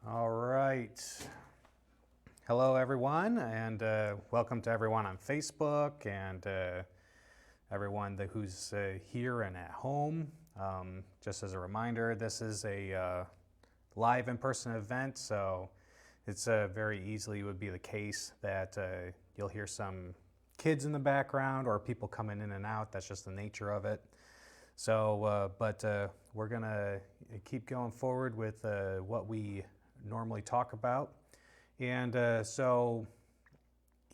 All right. Hello, everyone, and welcome to everyone on Facebook and everyone who's here and at home. Just as a reminder, this is a live in-person event, so it's very easily would be the case that you'll hear some kids in the background or people coming in and out. That's just the nature of it. So, but we're going to keep going forward with what we normally talk about. And so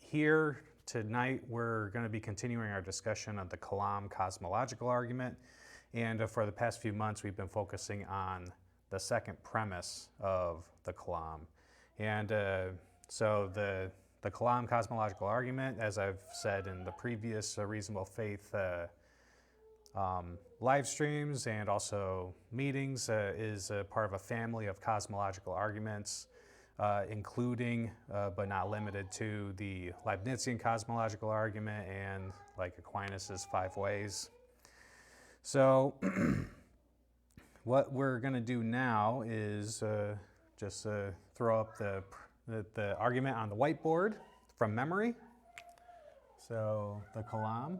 here tonight, we're going to be continuing our discussion of the Kalam Cosmological Argument. And for the past few months, we've been focusing on the second premise of the Kalam. And so the Kalam Cosmological Argument, as I've said in the previous Reasonable Faith live streams and also meetings, is a part of a family of cosmological arguments, including but not limited to the Leibnizian cosmological argument and like Aquinas's 5 ways. So what we're going to do now is just throw up the argument on the whiteboard from memory. So the Kalam.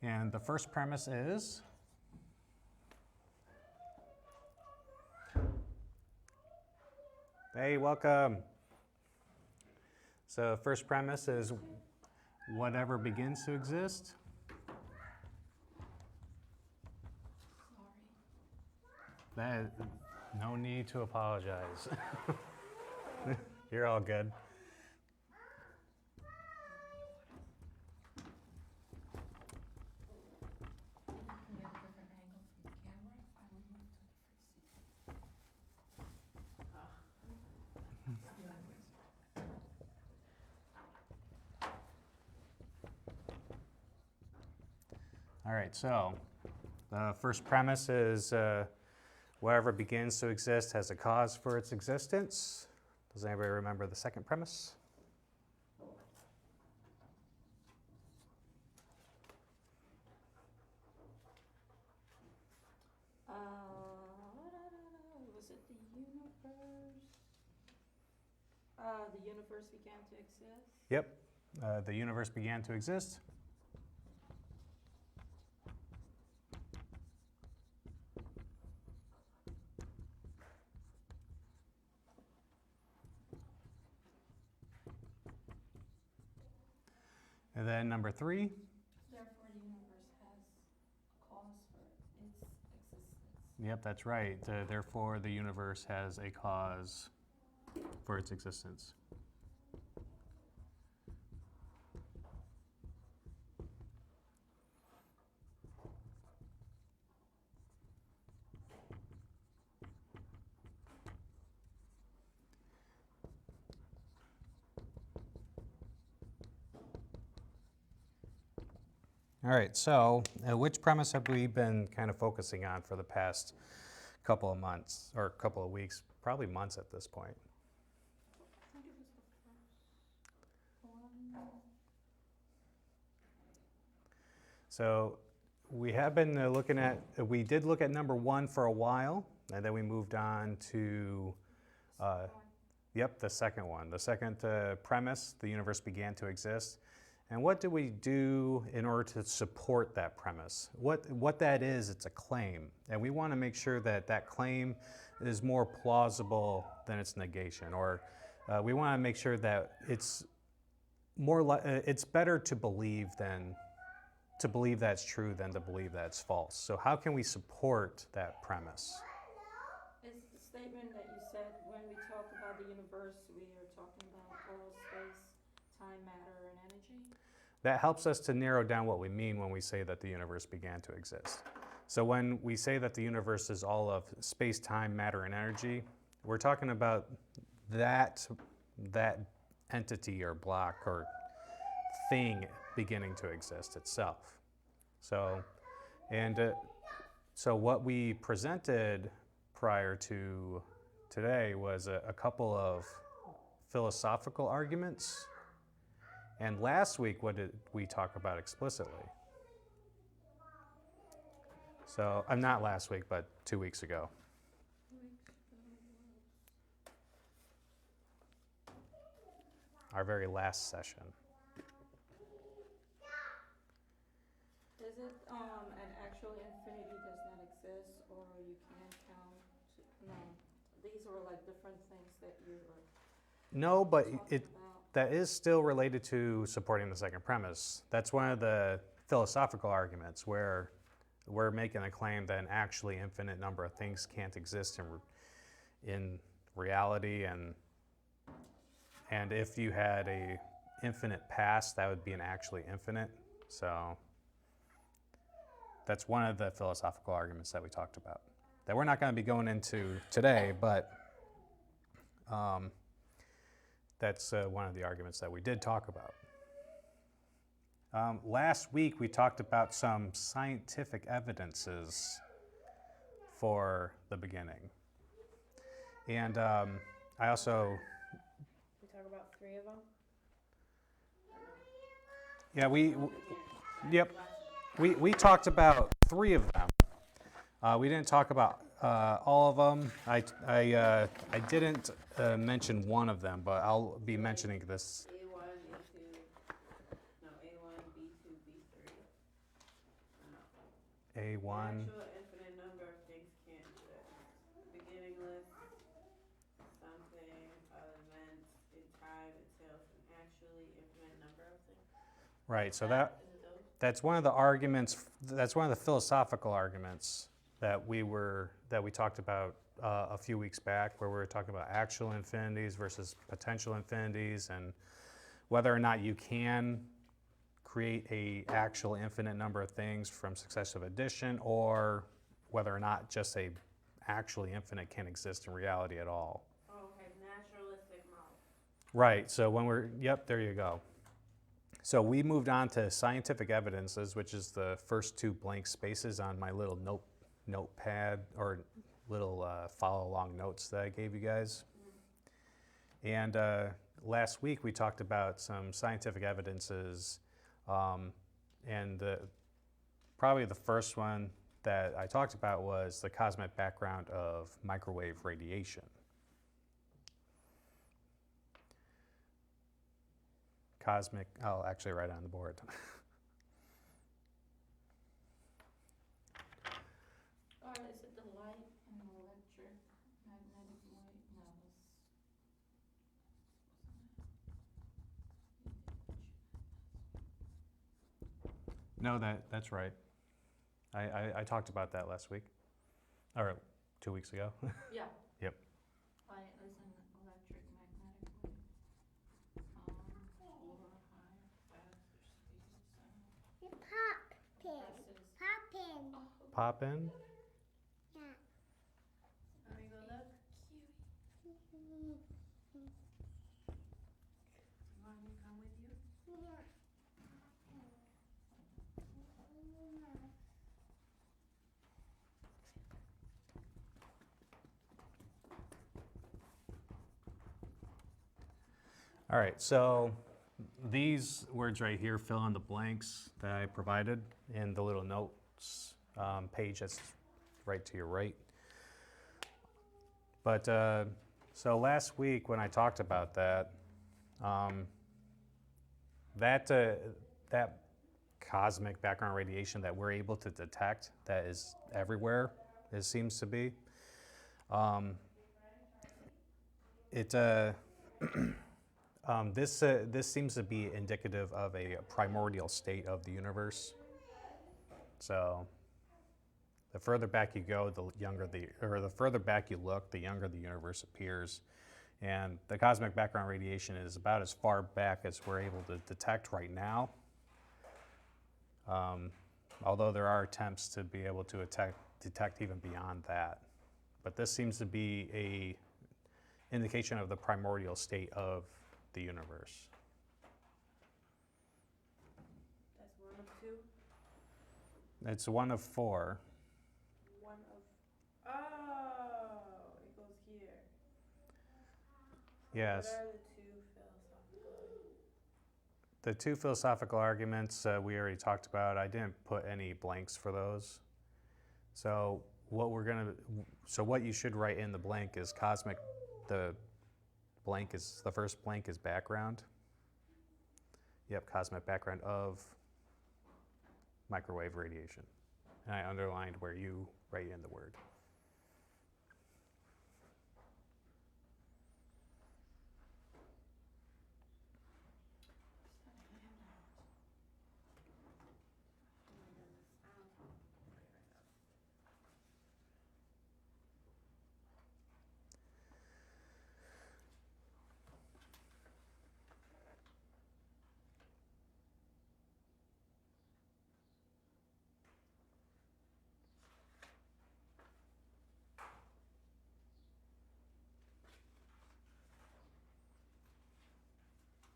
And the first premise is hey, welcome. So first premise is whatever begins to exist. Sorry. No need to apologize. You're all good. All right, so the first premise is whatever begins to exist has a cause for its existence. Does anybody remember the second premise? Was it the universe? The universe began to exist? Yep, the universe began to exist. And then number 3. Therefore, the universe has a cause for its existence. Yep, that's right. Therefore, the universe has a cause for its existence. All right, so which premise have we been kind of focusing on for the past couple of months, or couple of weeks, probably months at this point? I think it was the first one. So we have been looking at, we did look at number 1 for a while, and then we moved on to, the second one. The second premise, the universe began to exist. And what do we do in order to support that premise? What that is, it's a claim. And we want to make sure that that claim is more plausible than its negation. Or we want to make sure that it's it's better to believe that's true than to believe that's false. So how can we support that premise? It's the statement that you said when we talk about the universe, we are talking about all space, time, matter, and energy. That helps us to narrow down what we mean when we say that the universe began to exist. So when we say that the universe is all of space, time, matter, and energy, we're talking about that entity or block or thing beginning to exist itself. So, so what we presented prior to today was a couple of philosophical arguments. And last week, what did we talk about explicitly? So, not last week, but 2 weeks ago. Our very last session. Is it an actual infinity does not exist, or you can't count? No, these are like different things that you were No, but talking it about. that is still related to supporting the second premise. That's one of the philosophical arguments where we're making a claim that an actually infinite number of things can't exist in reality, and if you had a infinite past, that would be an actually infinite. So that's one of the philosophical arguments that we talked about that we're not going to be going into today, but that's one of the arguments that we did talk about. Last week we talked about some scientific evidences for the beginning. And I also... We talk about 3 of them? Yeah, we talked about 3 of them. We didn't talk about all of them. I didn't mention one of them, but I'll be mentioning this. A1, B2, B3. A1. Actual infinite number of things can't exist. Beginningless, something, events in time itself, an actually infinite number of things. Right, so Is it those? that's one of the arguments, that's one of the philosophical arguments that we talked about a few weeks back, where we were talking about actual infinities versus potential infinities, and whether or not you can create a actual infinite number of things from successive addition, or whether or not just a actually infinite can exist in reality at all. Oh, okay, naturalistic model. Right, so yep, there you go. So we moved on to scientific evidences, which is the first 2 blank spaces on my little notepad or little follow-along notes that I gave you guys. And last week we talked about some scientific evidences, and probably the first one that I talked about was the cosmic background of microwave radiation. I'll actually write it on the board. Or is it the light and electric magnetic wave? No, No, that's right. I talked about that last week, or 2 weeks ago. yeah. Yep. Light is an electric magnetic wave. Or higher, faster speed of sound. Pop in. Let me go look. You want me to come with you? All right, so these words right here fill in the blanks that I provided in the little notes page that's right to your right. But so last week when I talked about that, that cosmic background radiation that we're able to detect, that is everywhere, it seems to be, this seems to be indicative of a primordial state of the universe. So the further back you go, the further back you look, the younger the universe appears. And the cosmic background radiation is about as far back as we're able to detect right now. Although there are attempts to be able to detect even beyond that. But this seems to be an indication of the primordial state of the universe. That's 1 of 2? It's 1 of 4. 1 of... Oh, it goes here. Yes. What are the 2 philosophical arguments? The 2 philosophical arguments we already talked about. I didn't put any blanks for those. So what you should write in the blank is cosmic. The first blank is background. Yep, cosmic background of microwave radiation. And I underlined where you write in the word.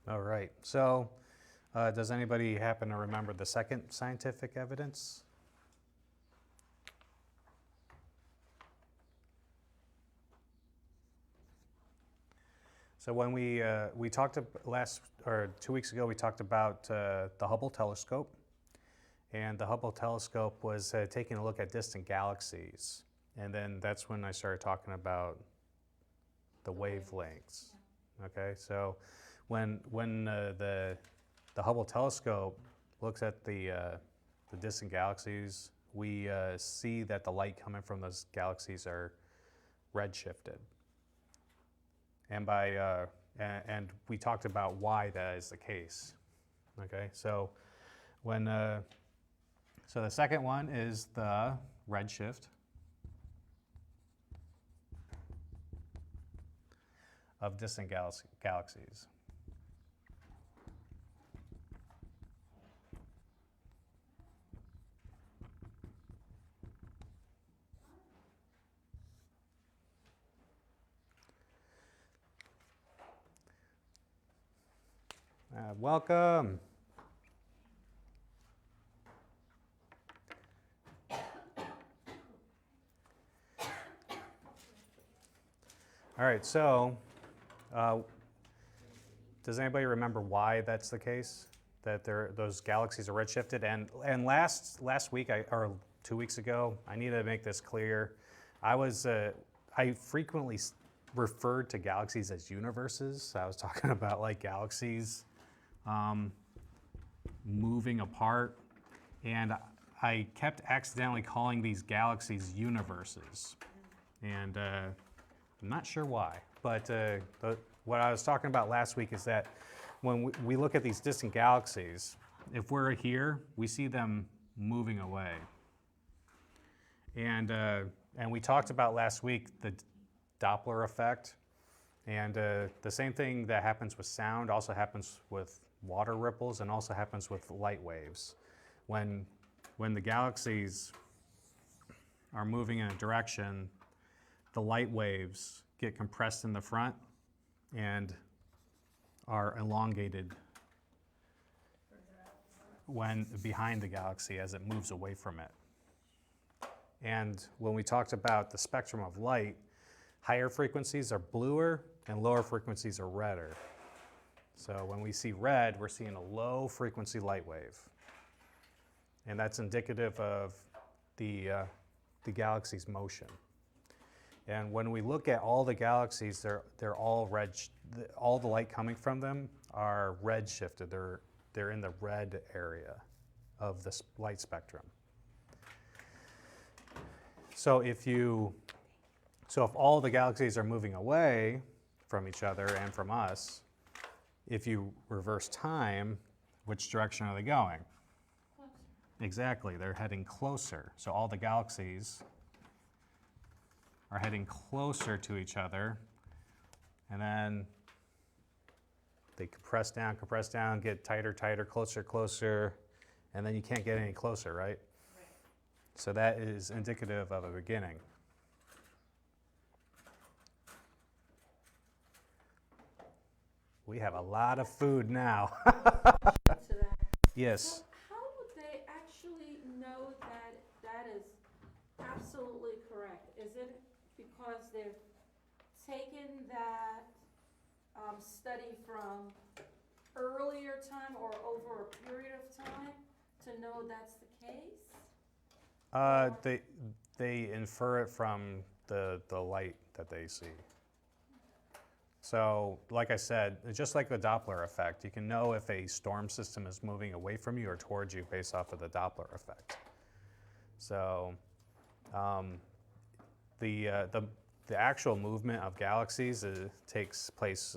All right, so does anybody happen to remember the second scientific evidence? So when we talked 2 weeks ago, we talked about the Hubble telescope, and the Hubble telescope was taking a look at distant galaxies, and then that's when I started talking about the wavelengths. Okay, so when the Hubble telescope looks at the distant galaxies, we see that the light coming from those galaxies are redshifted. And and we talked about why that is the case. Okay, so so the second one is the redshift of distant galaxies. Welcome. All right, so does anybody remember why that's the case? That those galaxies are redshifted? And last week, or 2 weeks ago, I need to make this clear. I frequently referred to galaxies as universes. I was talking about like galaxies moving apart, and I kept accidentally calling these galaxies universes, and I'm not sure why, but what I was talking about last week is that when we look at these distant galaxies, if we're here, we see them moving away, and we talked about last week the Doppler effect, and the same thing that happens with sound also happens with water ripples and also happens with light waves. When the galaxies are moving in a direction, the light waves get compressed in the front and are elongated when behind the galaxy as it moves away from it. And when we talked about the spectrum of light, higher frequencies are bluer and lower frequencies are redder. So when we see red, we're seeing a low frequency light wave. And that's indicative of the galaxy's motion. And when we look at all the galaxies, they're all red. All the light coming from them are red shifted. They're in the red area of the light spectrum. So if all the galaxies are moving away from each other and from us, if you reverse time, which direction are they going? Closer. Exactly, they're heading closer. So all the galaxies are heading closer to each other, and then they compress down, get tighter, closer, and then you can't get any closer, right? Right. So that is indicative of a beginning. We have a lot of food now. To that. Yes. So how would they actually know that that is absolutely correct? Is it because they've taken that study from earlier time or over a period of time to know that's the case? They infer it from the light that they see. So, like I said, just like the Doppler effect, you can know if a storm system is moving away from you or towards you based off of the Doppler effect. So, the actual movement of galaxies takes place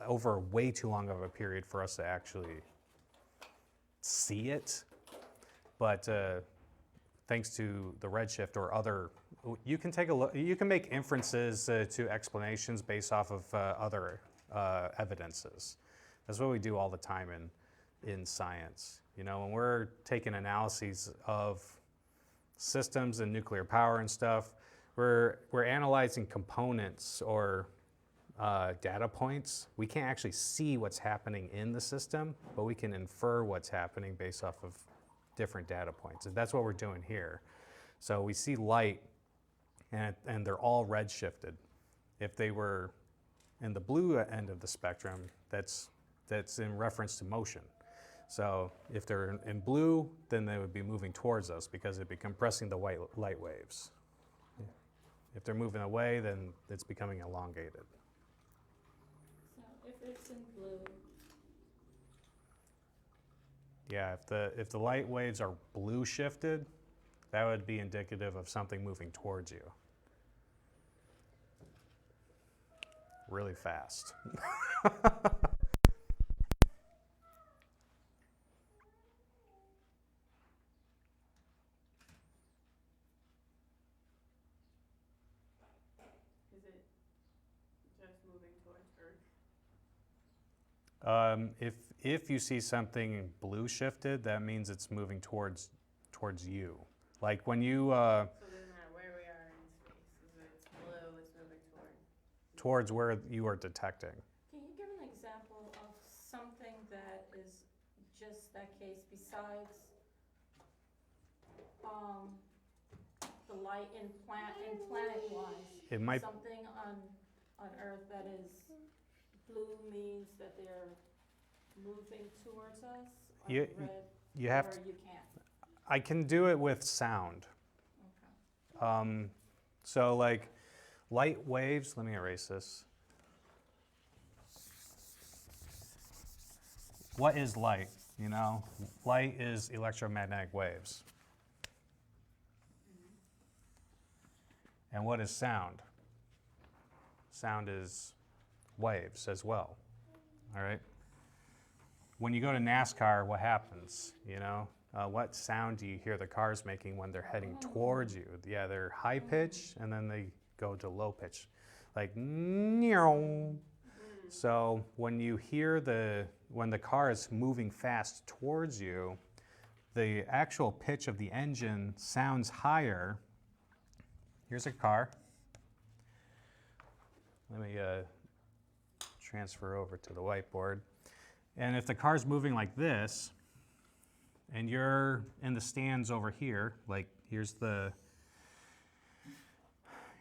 over way too long of a period for us to actually see it. But thanks to the redshift or other, you can take a look. You can make inferences to explanations based off of other evidences. That's what we do all the time in science. You know, when we're taking analyses of systems and nuclear power and stuff, we're analyzing components or data points. We can't actually see what's happening in the system, but we can infer what's happening based off of different data points. And that's what we're doing here. So we see light, and they're all redshifted. If they were in the blue end of the spectrum, that's in reference to motion. So if they're in blue, then they would be moving towards us because it'd be compressing the light waves. If they're moving away, then it's becoming elongated. So if it's in blue, Yeah, if the light waves are blue shifted, that would be indicative of something moving towards you. Really fast. Is it just moving towards Earth? If you see something blue shifted, that means it's moving towards you. Like when you So it doesn't matter where we are in space. If it's blue, it's moving towards where you are detecting. can you give an example of something that is just that case besides the light in planet-wise? It might Something on Earth that is blue means that they're moving towards us, or You- red, you have or to, you can't? I can do it with sound. Okay. So like light waves, let me erase this. What is light? You know, light is electromagnetic waves. And what is sound? Sound is waves as well. All right. When you go to NASCAR, what happens? You know, what sound do you hear the cars making when they're heading towards you? Yeah, they're high pitch, and then they go to low pitch, like meow. So when you hear when the car is moving fast towards you, the actual pitch of the engine sounds higher. Here's a car. Let me transfer over to the whiteboard. And if the car's moving like this, and you're in the stands over here, like here's the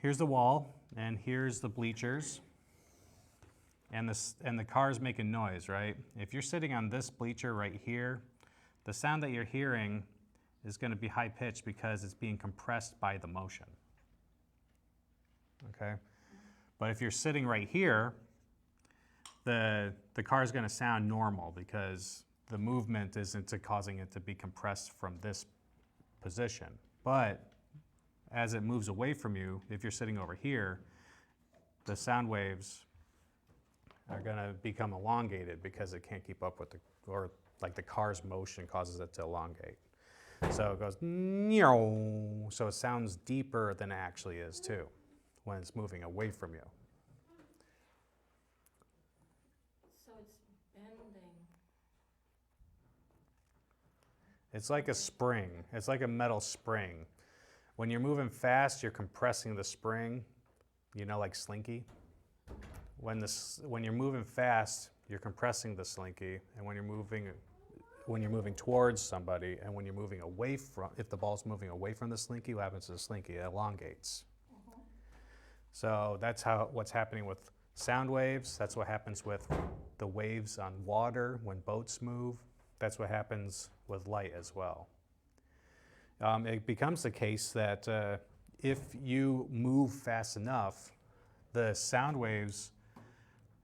wall, and here's the bleachers, and the car's making noise, right? If you're sitting on this bleacher right here, the sound that you're hearing is going to be high pitched because it's being compressed by the motion. Okay? But if you're sitting right here, the car is going to sound normal because the movement isn't causing it to be compressed from this position. But as it moves away from you, if you're sitting over here, the sound waves are going to become elongated because it can't keep up with the car's motion causes it to elongate. So it goes, meow. So it sounds deeper than it actually is too when it's moving away from you. So it's bending. It's like a spring. It's like a metal spring. When you're moving fast, you're compressing the spring, you know, like slinky. When you're moving fast, you're compressing the slinky, and when you're moving towards somebody, and when you're moving away from, if the ball's moving away from the slinky, what happens to the slinky? It elongates. So that's what's happening with sound waves. That's what happens with the waves on water when boats move. That's what happens with light as well. it becomes the case that if you move fast enough, the sound waves,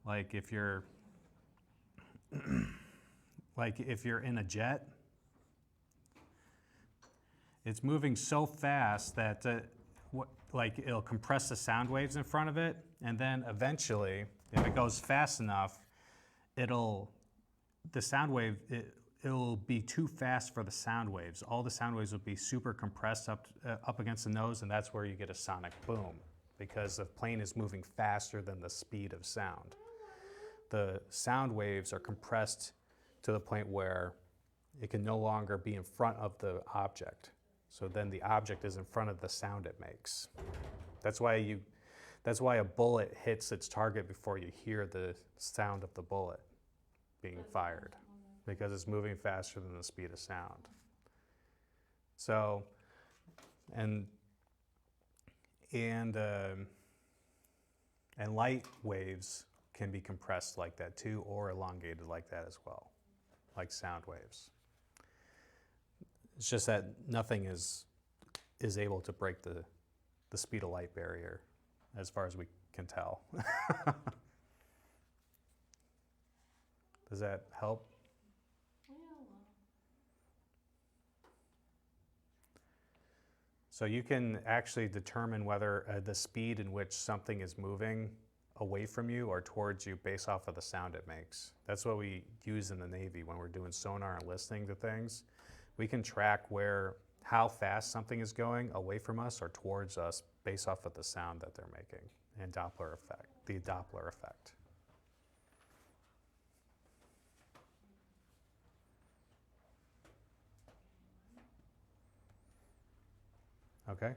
like if you're in a jet, it's moving so fast that it'll compress the sound waves in front of it, and then eventually, if it goes fast enough, it'll be too fast for the sound waves. All the sound waves will be super compressed up against the nose, and that's where you get a sonic boom, because the plane is moving faster than the speed of sound. The sound waves are compressed to the point where it can no longer be in front of the object. So then the object is in front of the sound it makes. That's why a bullet hits its target before you hear the sound of the bullet being fired, because it's moving faster than the speed of sound. So, and light waves can be compressed like that too, or elongated like that as well, like sound waves. It's just that nothing is able to break the speed of light barrier, as far as we can tell. Does that help? Yeah, well, So you can actually determine whether the speed in which something is moving away from you or towards you based off of the sound it makes. That's what we use in the Navy when we're doing sonar and listening to things. We can track how fast something is going away from us or towards us based off of the sound that they're making, and the Doppler effect. Okay?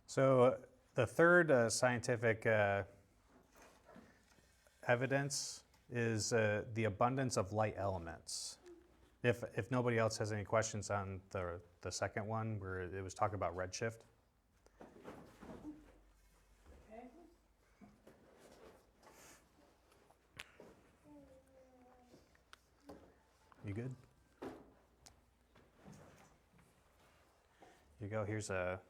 So the third scientific evidence is the abundance of light elements. If nobody else has any questions on the second one, where it was talking about redshift. Okay. You good? Here you go. Here's a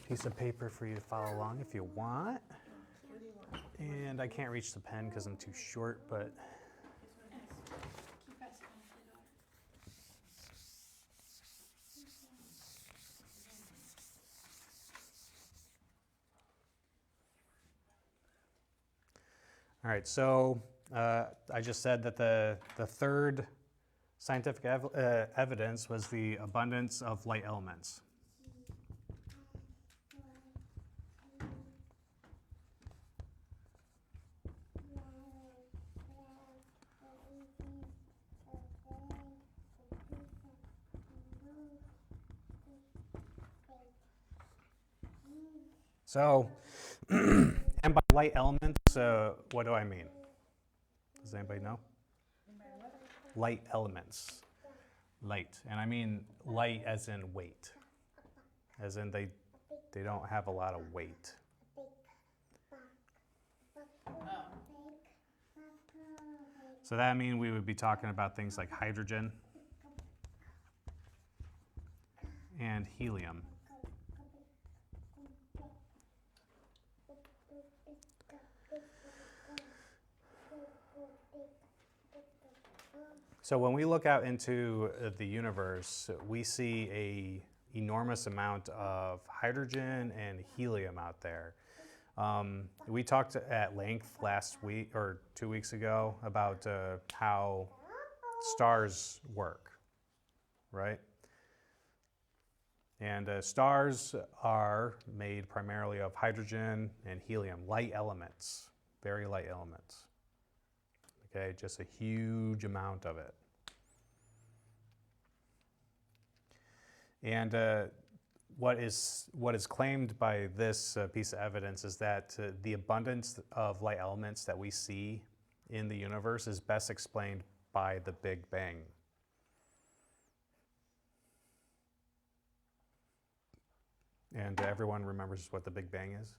piece of paper for you to follow along if you want. What do you want? And I can't reach the pen because I'm too short, but keep asking if they don't. all right. So I just said that the third scientific evidence was the abundance of light elements. So, and by light elements, what do I mean? Does anybody know? Light elements. Light. And I mean light as in weight. As in they don't have a lot of weight. So that means we would be talking about things like hydrogen and helium. So when we look out into the universe, we see an enormous amount of hydrogen and helium out there. We talked at length last week or 2 weeks ago about how stars work, right? And stars are made primarily of hydrogen and helium, light elements, very light elements. Okay, just a huge amount of it. And what is claimed by this piece of evidence is that the abundance of light elements that we see in the universe is best explained by the Big Bang. And everyone remembers what the Big Bang is?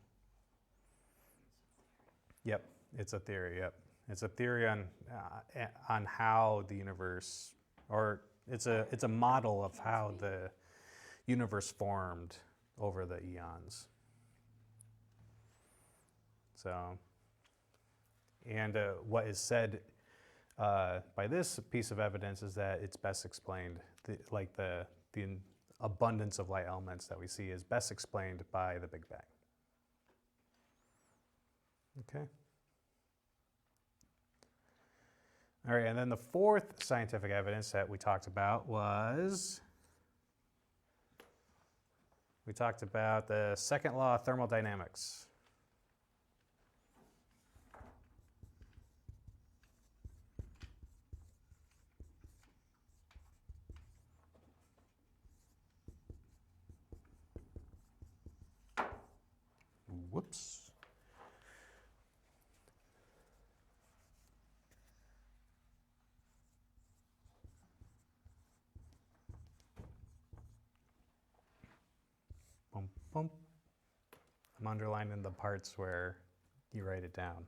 Yep. It's a theory, yep. It's a theory on how the universe, or it's a model of how the universe formed over the eons. So, and what is said by this piece of evidence is that it's best explained, the abundance of light elements that we see is best explained by the Big Bang. Okay. All right, and then the fourth scientific evidence that we talked about was, we talked about the second law of thermodynamics. Whoops. Bum, bum. I'm underlining the parts where you write it down.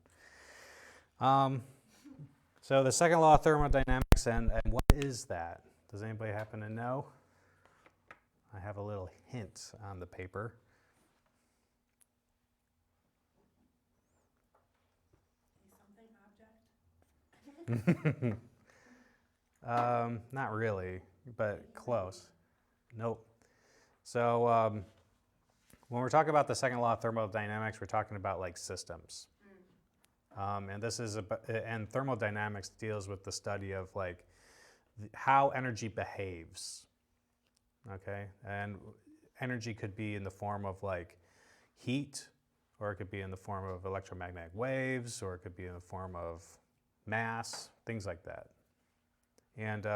So the second law of thermodynamics, and what is that? Does anybody happen to know? I have a little hint on the paper. Something object? Not really, but close. Nope. So when we're talking about the second law of thermodynamics, we're talking about like systems. And this is and thermodynamics deals with the study of like how energy behaves. Okay, and energy could be in the form of like heat, or it could be in the form of electromagnetic waves, or it could be in the form of mass, things like that. And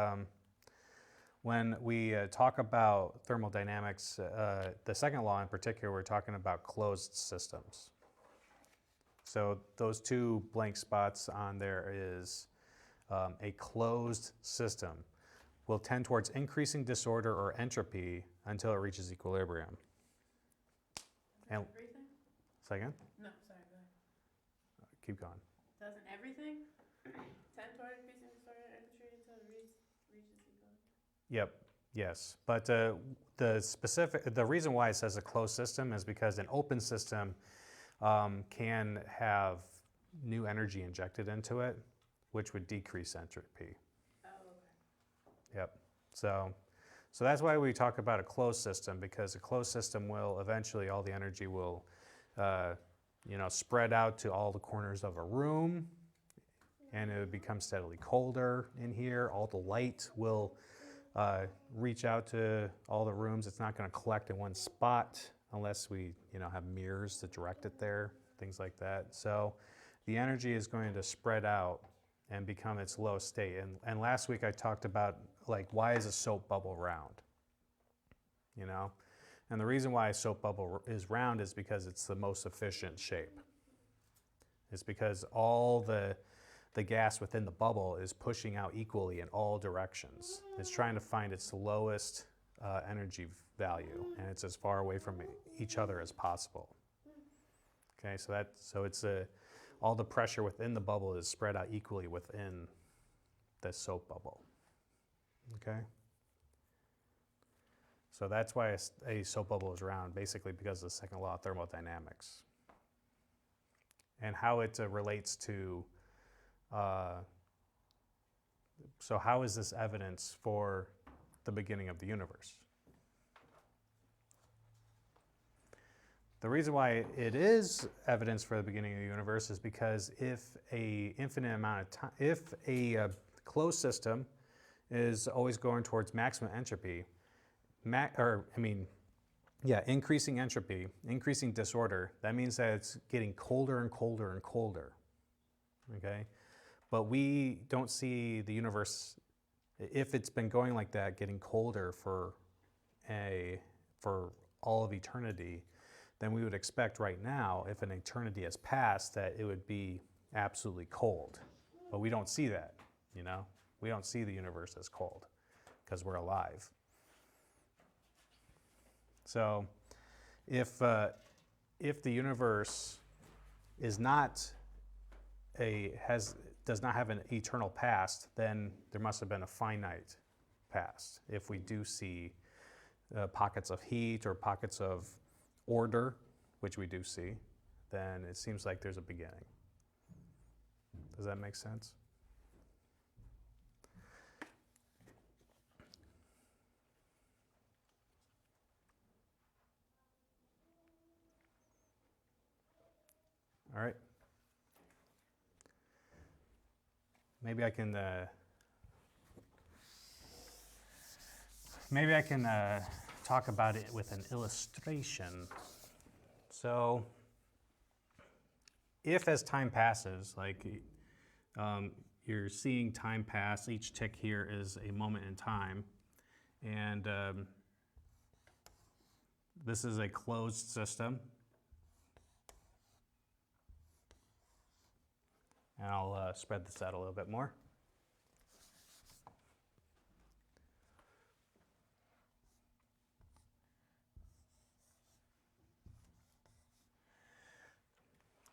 when we talk about thermodynamics, the second law in particular, we're talking about closed systems. So those two blank spots on there is a closed system will tend towards increasing disorder or entropy until it reaches equilibrium. And Everything? second, No, sorry, go ahead. keep going. Doesn't everything tend toward increasing disorder and entropy until it reaches equilibrium? Yep. Yes. But the reason why it says a closed system is because an open system can have new energy injected into it, which would decrease entropy. Oh, okay. Yep. So that's why we talk about a closed system, because a closed system will eventually, all the energy will, spread out to all the corners of a room, and it would become steadily colder in here. All the light will reach out to all the rooms. It's not going to collect in one spot unless we, have mirrors to direct it there, things like that. So the energy is going to spread out and become its low state. And last week I talked about like, why is a soap bubble round? And the reason why a soap bubble is round is because it's the most efficient shape. It's because all the gas within the bubble is pushing out equally in all directions. It's trying to find its lowest energy value, and it's as far away from each other as possible. Okay, so it's all the pressure within the bubble is spread out equally within the soap bubble. Okay? So that's why a soap bubble is round, basically because of the second law of thermodynamics. And how it relates to, so how is this evidence for the beginning of the universe? The reason why it is evidence for the beginning of the universe is because if a infinite amount of time, if a closed system is always going towards maximum entropy, increasing entropy, increasing disorder, that means that it's getting colder and colder and colder, okay? But we don't see the universe, if it's been going like that, getting colder for all of eternity, then we would expect right now, if an eternity has passed, that it would be absolutely cold. But we don't see that, We don't see the universe as cold because we're alive. So if the universe is not does not have an eternal past, then there must have been a finite past. If we do see pockets of heat or pockets of order, which we do see, then it seems like there's a beginning. Does that make sense? All right. Maybe I can talk about it with an illustration. So, if as time passes, like you're seeing time pass, each tick here is a moment in time, and this is a closed system. And I'll spread this out a little bit more.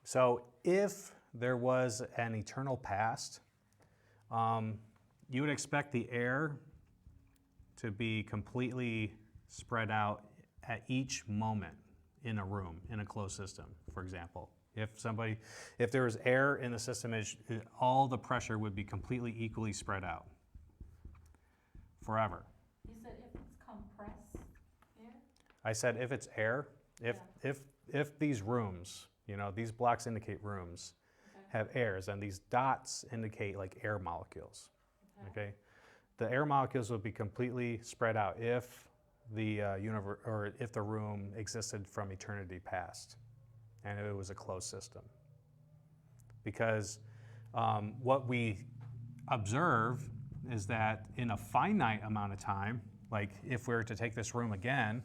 So if there was an eternal past, you would expect the air to be completely spread out at each moment in a room, in a closed system, for example. If there was air in the system, all the pressure would be completely equally spread out forever. You said if it's compressed air? I said if it's air, if these rooms, these blocks indicate rooms, have airs, and these dots indicate like air molecules. Okay? The air molecules would be completely spread out if the universe, or if the room existed from eternity past, and it was a closed system. Because what we observe is that in a finite amount of time, like if we were to take this room again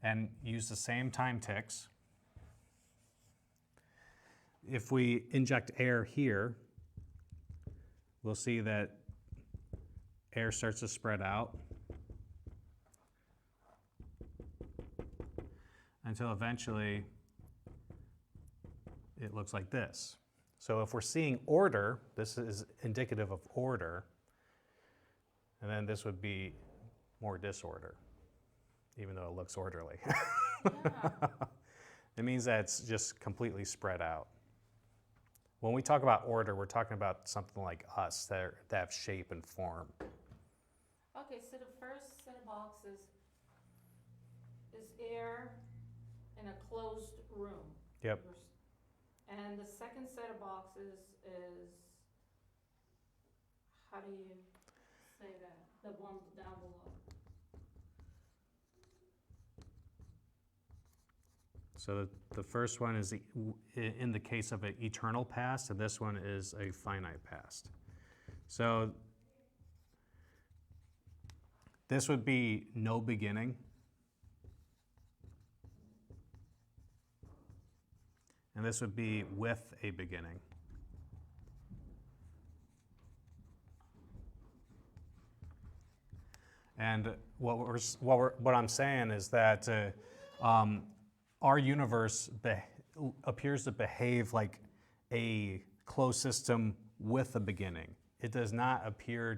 and use the same time ticks, if we inject air here, we'll see that air starts to spread out until eventually it looks like this. So if we're seeing order, this is indicative of order, and then this would be more disorder, even though it looks orderly. Yeah. It means that it's just completely spread out. When we talk about order, we're talking about something like us that have shape and form. Okay, so the first set of boxes is air in a closed room. Yep. And the second set of boxes is, how do you say that? The one down below. So the first one is in the case of an eternal past, and this one is a finite past. So this would be no beginning. And this would be with a beginning. And what I'm saying is that our universe appears to behave like a closed system with a beginning. It does not appear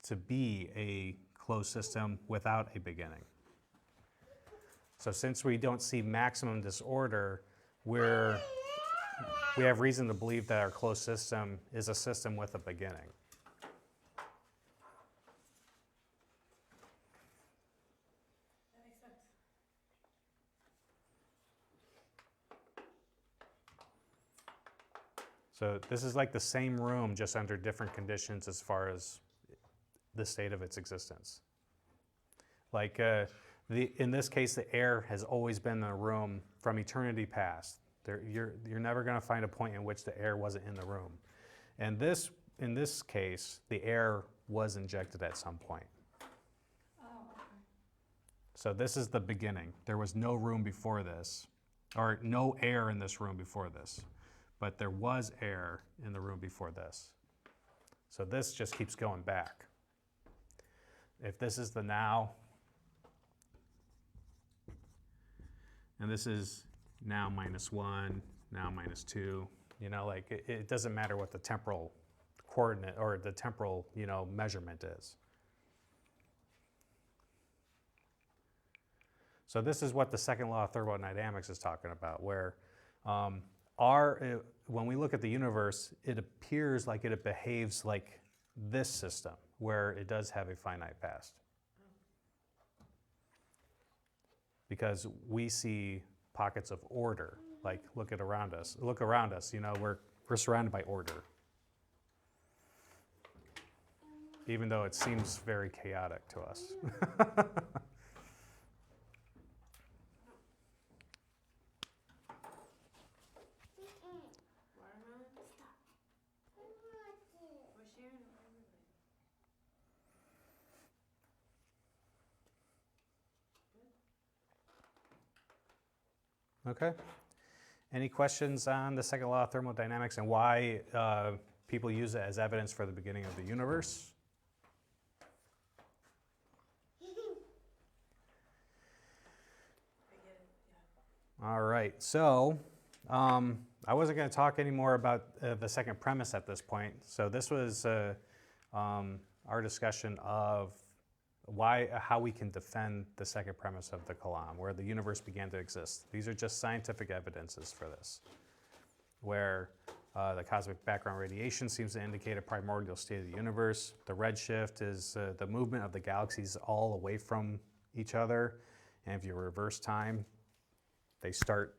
to be a closed system without a beginning. So since we don't see maximum disorder, we have reason to believe that our closed system is a system with a beginning. That makes sense. So this is like the same room, just under different conditions as far as the state of its existence. Like in this case, the air has always been in the room from eternity past. You're never going to find a point in which the air wasn't in the room. And in this case, the air was injected at some point. Oh, okay. So this is the beginning. There was no room before this, or no air in this room before this. But there was air in the room before this. So this just keeps going back. If this is the now, and this is now -1, now -2. You know, like it doesn't matter what the temporal coordinate or the temporal, you know, measurement is. So this is what the second law of thermodynamics is talking about, where when we look at the universe, it appears like it behaves like this system, where it does have a finite past. Because we see pockets of order, like look around us, you know, we're surrounded by order. Even though it seems very chaotic to us. Watermelon? Stop. We're sharing a watermelon. Okay. Any questions on the second law of thermodynamics and why people use it as evidence for the beginning of the universe? All right, so I wasn't going to talk anymore about the second premise at this point. So this was our discussion of how we can defend the second premise of the Kalam, where the universe began to exist. These are just scientific evidences for this, where the cosmic background radiation seems to indicate a primordial state of the universe. The redshift is the movement of the galaxies all away from each other, and if you reverse time, they start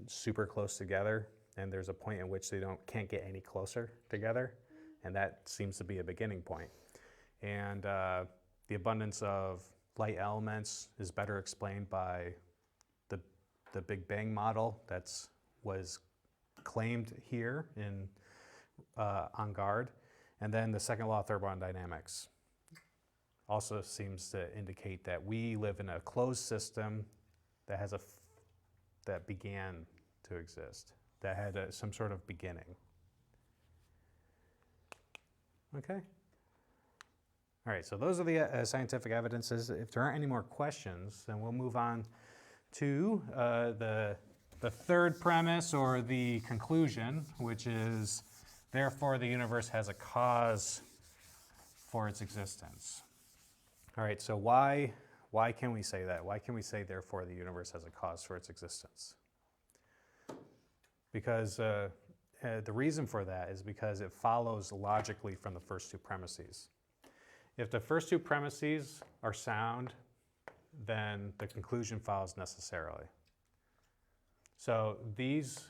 super close together, and there's a point in which they can't get any closer together, and that seems to be a beginning point. And the abundance of light elements is better explained by the Big Bang model that was claimed here in On Guard. And then the second law of thermodynamics also seems to indicate that we live in a closed system that that began to exist, that had some sort of beginning. Okay. All right, so those are the scientific evidences. If there aren't any more questions, then we'll move on to the third premise, or the conclusion, which is, therefore the universe has a cause for its existence. All right, so why can we say that? Why can we say, therefore the universe has a cause for its existence? Because the reason for that is because it follows logically from the first two premises. If the first two premises are sound, then the conclusion follows necessarily. So these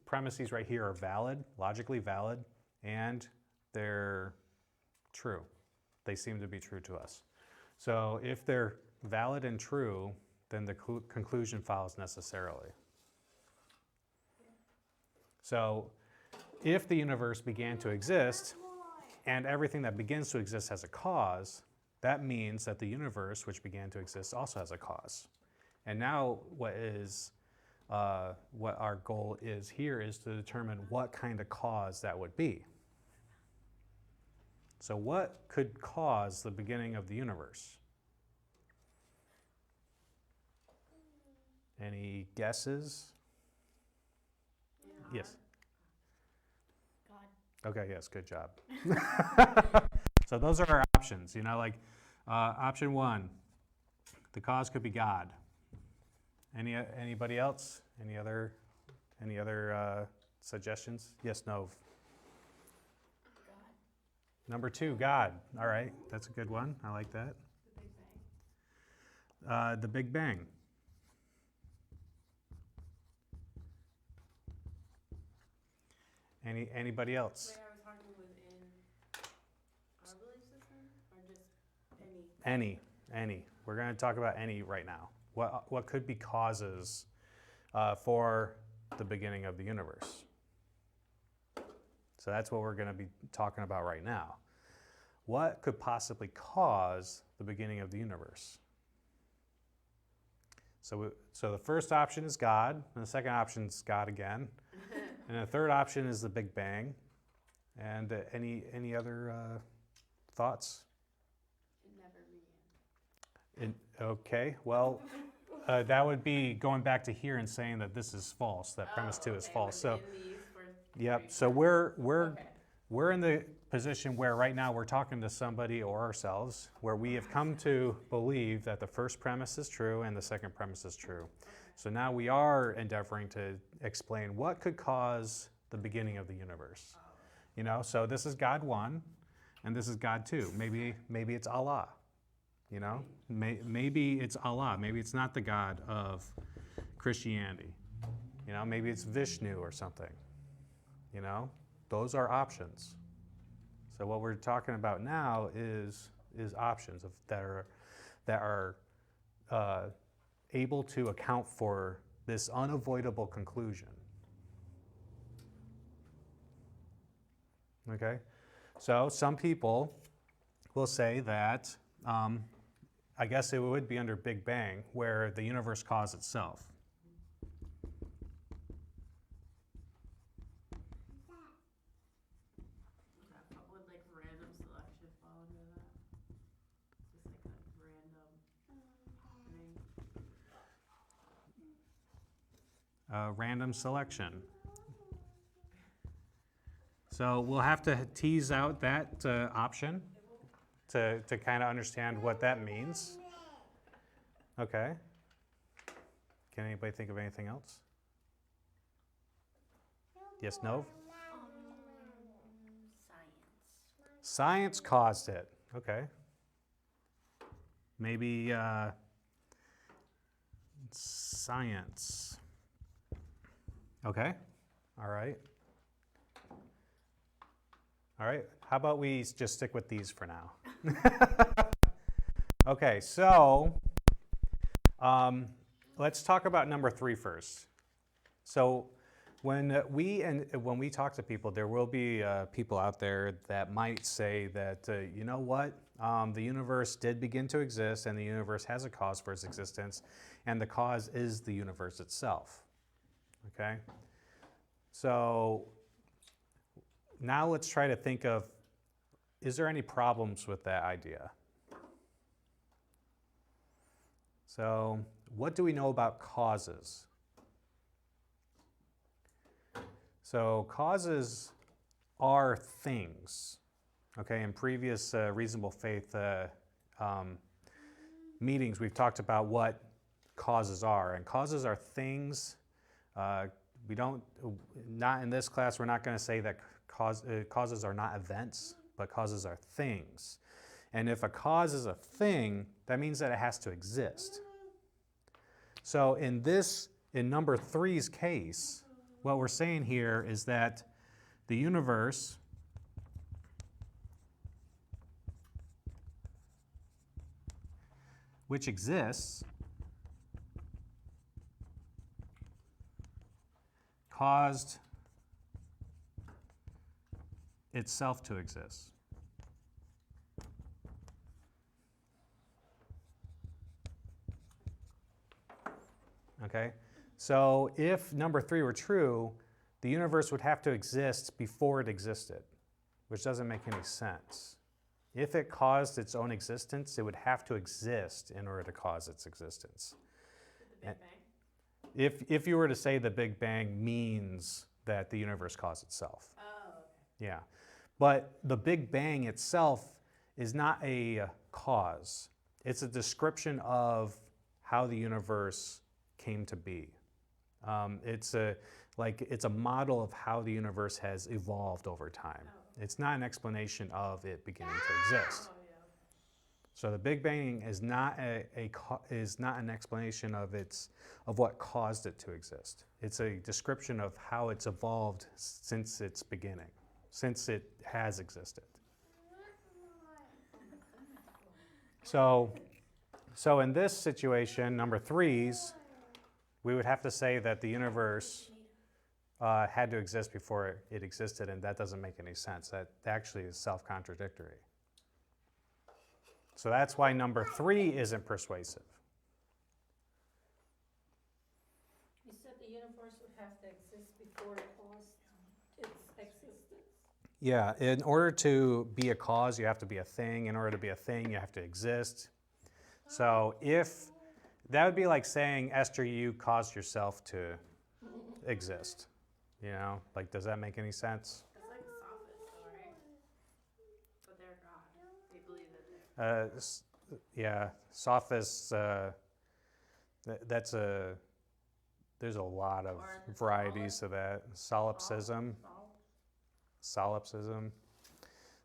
premises right here are valid, logically valid, and they're true. They seem to be true to us. So if they're valid and true, then the conclusion follows necessarily. So if the universe began to exist, and everything that begins to exist has a cause, that means that the universe, which began to exist, also has a cause. And now what our goal is here is to determine what kind of cause that would be. So what could cause the beginning of the universe? Any guesses? Yes. Okay, yes, good job. So those are our options, you know, like option one, the cause could be God. Anybody else? Any other suggestions? Yes, no. God. Number two, God. All right, that's a good one. I like that. The Big Bang. The Big Bang. Anybody else? Wait, are we talking within our belief system, or just any? Any. We're going to talk about any right now. What could be causes for the beginning of the universe? So that's what we're going to be talking about right now. What could possibly cause the beginning of the universe? So the first option is God, and the second option is God again. And the third option is the Big Bang. And any other thoughts? It never began. Okay, well, that would be going back to here and saying that this is false, that premise 2 is false. So, Within these first yep, three so premises. we're in the position where right now we're talking to somebody or ourselves where we have come to believe that the first premise is true and the second premise is true. So now we are endeavoring to explain what could cause the beginning of the universe. You know, so this is God 1 and this is God 2. Maybe it's Allah. You know, maybe it's Allah. Maybe it's not the God of Christianity. You know, maybe it's Vishnu or something. You know, those are options. So what we're talking about now is options that are able to account for this unavoidable conclusion. Okay, so some people will say that. I guess it would be under Big Bang, where the universe caused itself. Would like random selection fall into that? Just like a random thing? Random selection. So we'll have to tease out that option to kind of understand what that means. Okay. Can anybody think of anything else? Yes, no? Science. Science caused it. Okay. Maybe science. Okay. All right. All right. How about we just stick with these for now? Okay, so let's talk about number 3 first. So when we talk to people, there will be people out there that might say that, you know what, the universe did begin to exist and the universe has a cause for its existence, and the cause is the universe itself. Okay? So now let's try to think of, is there any problems with that idea? So what do we know about causes? So causes are things. Okay, in previous reasonable faith meetings, we've talked about what causes are, and causes are things. Not in this class, we're not going to say that causes are not events, but causes are things. And if a cause is a thing, that means that it has to exist. So in number 3's case, what we're saying here is that the universe which exists caused itself to exist. Okay? So if number 3 were true, the universe would have to exist before it existed, which doesn't make any sense. If it caused its own existence, it would have to exist in order to cause its existence. The Big Bang? If you were to say the Big Bang means that the universe caused itself. Oh, okay. Yeah. But the Big Bang itself is not a cause. It's a description of how the universe came to be. It's a model of how the universe has evolved over time. Oh. It's not an explanation of it beginning to exist. Oh, yeah. So the Big Bang is not is not an explanation of what caused it to exist. It's a description of how it's evolved since its beginning, since it has existed. So in this situation, number 3's, we would have to say that the universe had to exist before it existed, and that doesn't make any sense. That actually is self-contradictory. So that's why number 3 isn't persuasive. You said the universe would have to exist before it caused its existence? Yeah, in order to be a cause, you have to be a thing. In order to be a thing, you have to exist. So if that would be like saying, Esther, you caused yourself to exist. You know, like, does that make any sense? That's like the sophists, though, right? But they're God. They believe that they're. Yeah, sophists. That's a. There's a lot of Or the varieties of that. Solipsism. Solipsism.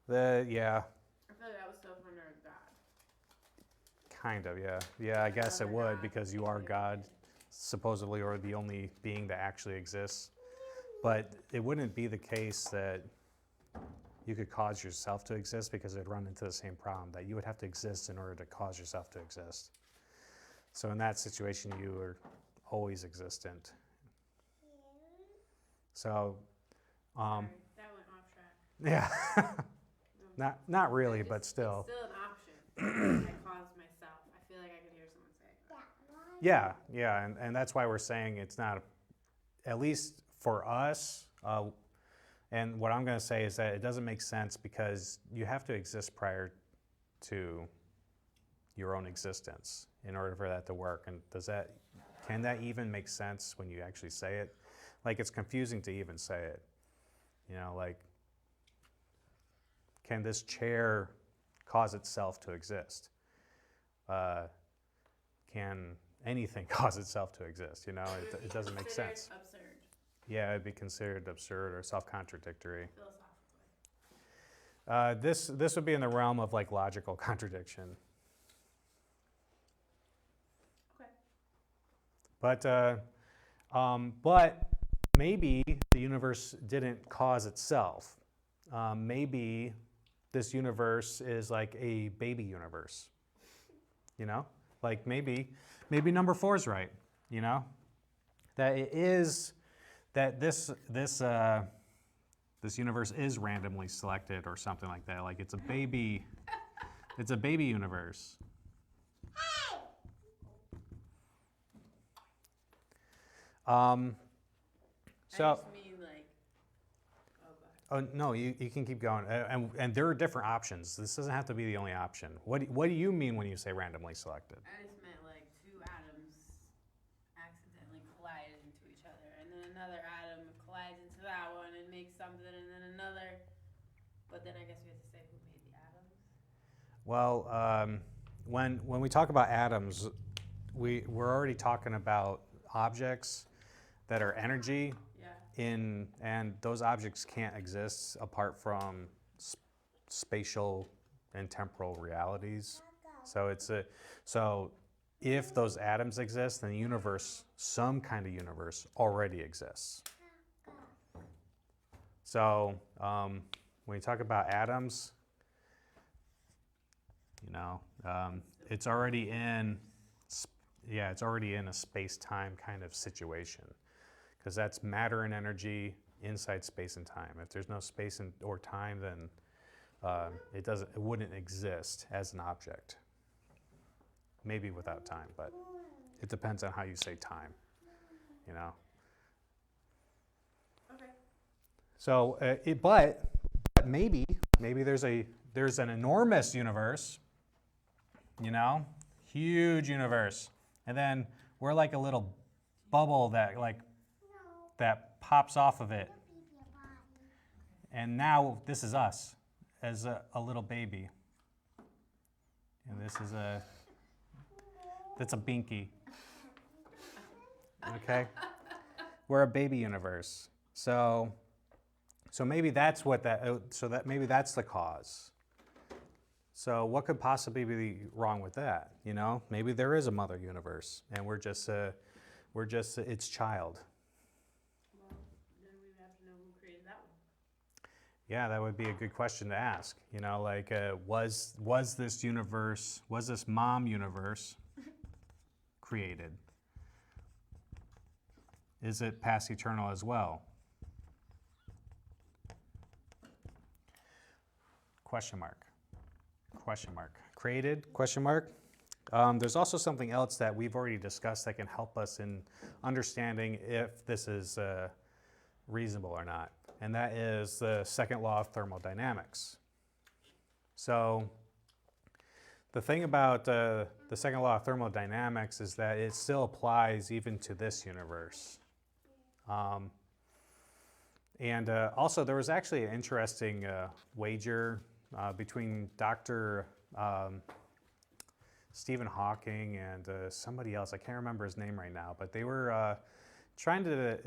I feel like that was stuff under God. Kind of, yeah. Yeah, I guess it would, because you are God, supposedly, or the only being that actually exists. But it wouldn't be the case that you could cause yourself to exist, because it'd run into the same problem, that you would have to exist in order to cause yourself to exist. So in that situation, you are always existent. So, Sorry, that went off track. yeah. Not really, but still. It's still an option. I caused myself. I feel like I could hear someone saying that. Yeah, and that's why we're saying it's not, at least for us, and what I'm going to say is that it doesn't make sense, because you have to exist prior to your own existence in order for that to work. And can that even make sense when you actually say it? Like, it's confusing to even say it. You know, like, can this chair cause itself to exist? Can anything cause itself to exist? You know, it doesn't make sense. Absurd. Yeah, it'd be considered absurd or self-contradictory. Philosophically. This would be in the realm of like logical contradiction. Okay. But maybe the universe didn't cause itself. Maybe this universe is like a baby universe. You know, like maybe number 4 is right. You know, that it is that this universe is randomly selected or something like that. Like it's a baby universe. So. I just mean like. Oh, God. Oh no, you can keep going, and there are different options. This doesn't have to be the only option. What do you mean when you say randomly selected? I just meant like two atoms accidentally collided into each other, and then another atom collides into that one and makes something, and then another. But then I guess we have to say who made the atoms. Well, when we talk about atoms, we're already talking about objects that are energy. Yeah. And those objects can't exist apart from spatial and temporal realities. So if those atoms exist, then the universe, some kind of universe, already exists. So when you talk about atoms, you know, it's already in a space-time kind of situation. Because that's matter and energy inside space and time. If there's no space or time, then it wouldn't exist as an object. Maybe without time, but it depends on how you say time. You know. Okay. So, but maybe there's an enormous universe. You know, huge universe, and then we're like a little bubble that pops off of it. And now this is us as a little baby. And that's a binky. Okay? We're a baby universe. So maybe that's maybe that's the cause. So what could possibly be wrong with that? You know, maybe there is a mother universe and we're just its child. Yeah, that would be a good question to ask. You know, like, was this mom universe created? Is it past eternal as well? Question mark. Question mark. Created? Question mark. There's also something else that we've already discussed that can help us in understanding if this is reasonable or not. And that is the Second Law of Thermodynamics. So The thing about the second law of thermodynamics is that it still applies even to this universe. And also, there was actually an interesting wager between Dr. Stephen Hawking and somebody else. I can't remember his name right now, but they were trying to,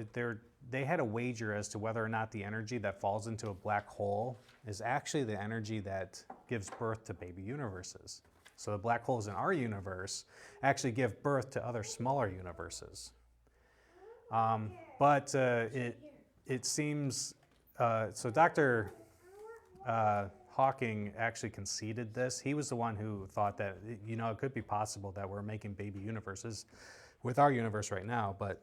they had a wager as to whether or not the energy that falls into a black hole is actually the energy that gives birth to baby universes. So the black holes in our universe actually give birth to other smaller universes. But it seems, so Dr. Hawking actually conceded this. He was the one who thought that, it could be possible that we're making baby universes with our universe right now, but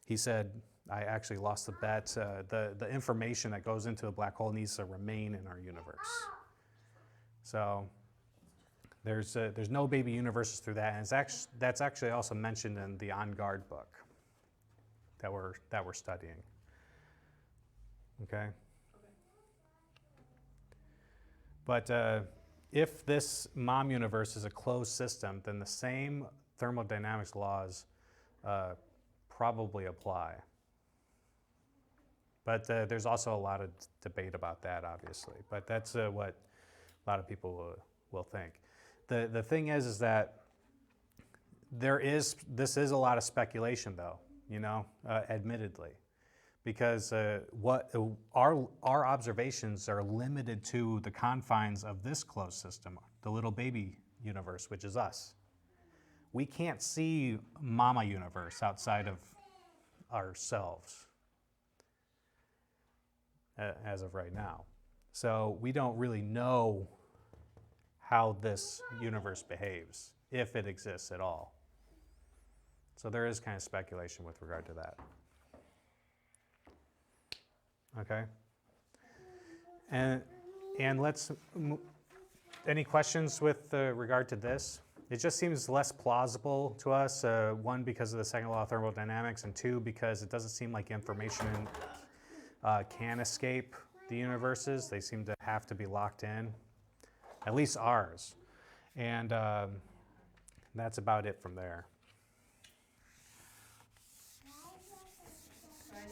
he said, I actually lost the bet. The information that goes into a black hole needs to remain in our universe. So there's no baby universes through that, and that's actually also mentioned in the On Guard book that we're studying. Okay. But if this mom universe is a closed system, then the same thermodynamics laws probably apply. But there's also a lot of debate about that, obviously. But that's what a lot of people will think. The thing is that this is a lot of speculation, though, admittedly. Because what our observations are limited to the confines of this closed system, the little baby universe, which is us. We can't see mama universe outside of ourselves as of right now. So we don't really know how this universe behaves, if it exists at all. So there is kind of speculation with regard to that. Okay, and let's. Any questions with regard to this? It just seems less plausible to us. One, because of the second law of thermodynamics, and two, because it doesn't seem like information can escape the universes. They seem to have to be locked in, at least ours, and that's about it from there.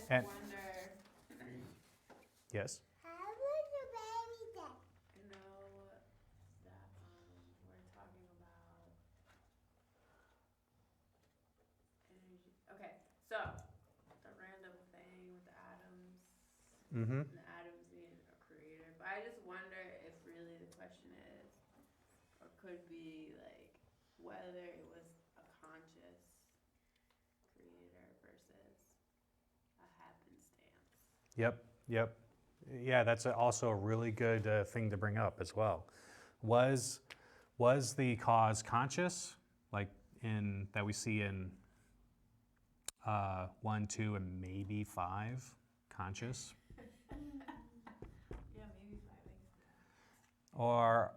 And, yes? I know that we're talking about energy. Okay, so the random thing with the atoms, Mm-hmm. and the atoms being a creator. But I just wonder if really the question is, or could be like, whether it was a conscious creator versus a happenstance. Yep. Yeah, that's also a really good thing to bring up as well. Was the cause conscious, like that we see in 1, 2, and maybe 5, conscious? Yeah, maybe 5 makes sense. Or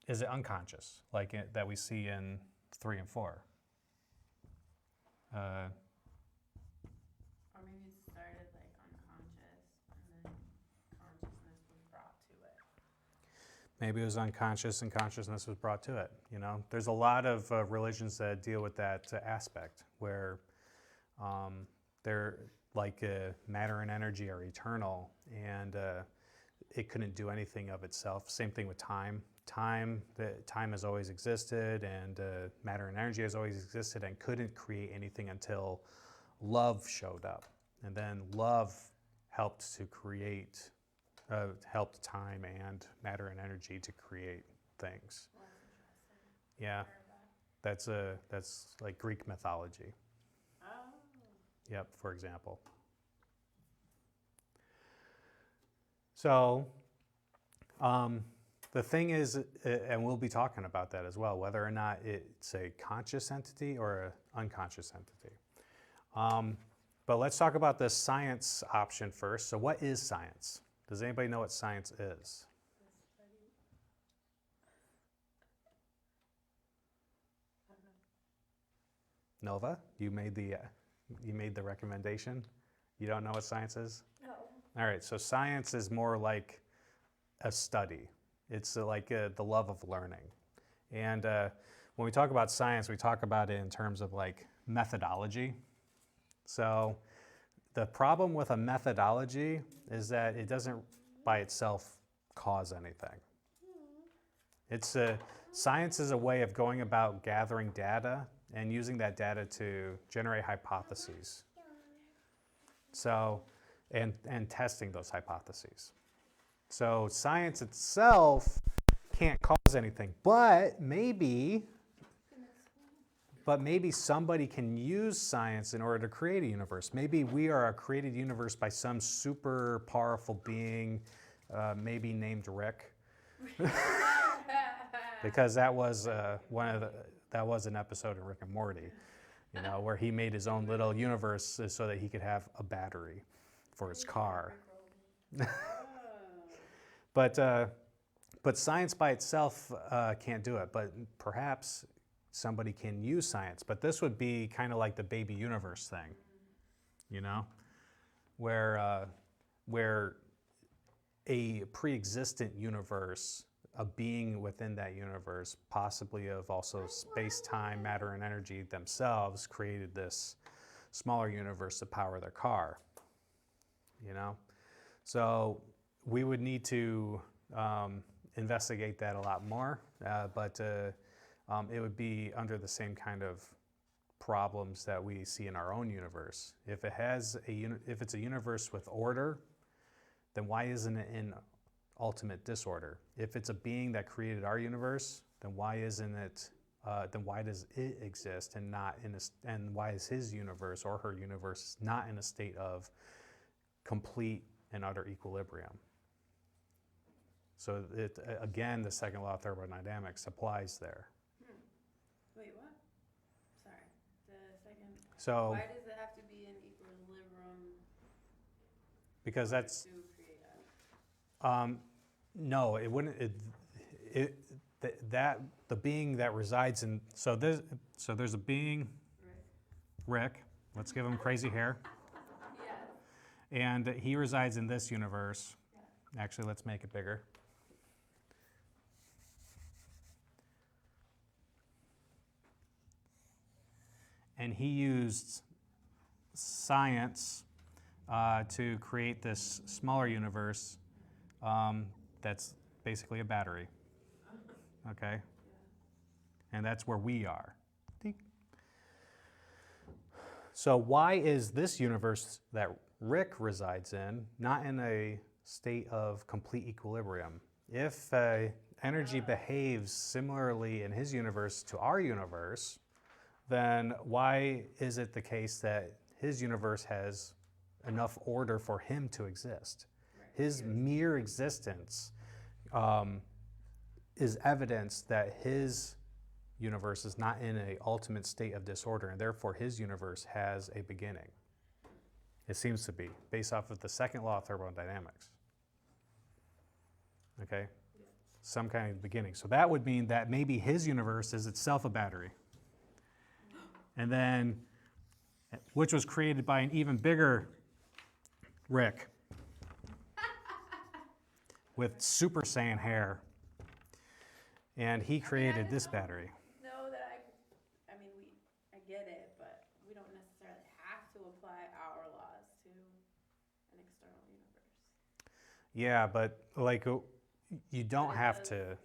is it unconscious, like that we see in 3 and 4? Or maybe it started like unconscious and then consciousness was brought to it. Maybe it was unconscious and consciousness was brought to it. There's a lot of religions that deal with that aspect where they're like matter and energy are eternal, and it couldn't do anything of itself. Same thing with time. Time has always existed, and matter and energy has always existed and couldn't create anything until love showed up. And then love helped to create, helped time and matter and energy to create things. Well, that's interesting. Yeah, I heard that. that's like Greek mythology. Oh. Yep, for example. So, the thing is, and we'll be talking about that as well, whether or not it's a conscious entity or an unconscious entity. But let's talk about the science option first. So what is science? Does anybody know what science is? Nova, you made the recommendation. You don't know what science is? No. All right, so science is more like a study. It's like the love of learning. And when we talk about science, we talk about it in terms of like methodology. So the problem with a methodology is that it doesn't by itself cause anything. Science is a way of going about gathering data and using that data to generate hypotheses. So, and testing those hypotheses. So science itself can't cause anything, but maybe somebody can use science in order to create a universe. Maybe we are a created universe by some super powerful being, maybe named Rick, because that was that was an episode of Rick and Morty, you know, where he made his own little universe so that he could have a battery for his car. But science by itself can't do it. But perhaps somebody can use science. But this would be kind of like the baby universe thing, you know, where a pre-existent universe, a being within that universe, possibly of also space, time, matter, and energy themselves, created this smaller universe to power their car, you know? So we would need to investigate that a lot more, but it would be under the same kind of problems that we see in our own universe. If it's a universe with order, then why isn't it in ultimate disorder? If it's a being that created our universe, then why isn't it? Then why does it exist and not and why is his universe or her universe not in a state of complete and utter equilibrium? So again, the second law of thermodynamics applies there. Wait, what? Sorry. The second. So Why does it have to be in equilibrium? Because that's To create a... no, it wouldn't. The being that resides in there's a being, Rick. Let's give him crazy hair. Yeah. And he resides in this universe. Yeah. Actually, let's make it bigger. And he used science to create this smaller universe that's basically a battery. Okay? And that's where we are. So why is this universe that Rick resides in not in a state of complete equilibrium? If energy behaves similarly in his universe to our universe, then why is it the case that his universe has enough order for him to exist? His mere existence is evidence that his universe is not in an ultimate state of disorder, and therefore his universe has a beginning. It seems to be, based off of the second law of thermodynamics. Okay? Some kind of beginning. So that would mean that maybe his universe is itself a battery. And then, which was created by an even bigger Rick with Super Saiyan hair. And he created this battery. No, that I mean, I get it, but we don't necessarily have to apply our laws to an external universe. Yeah, but like you don't have to.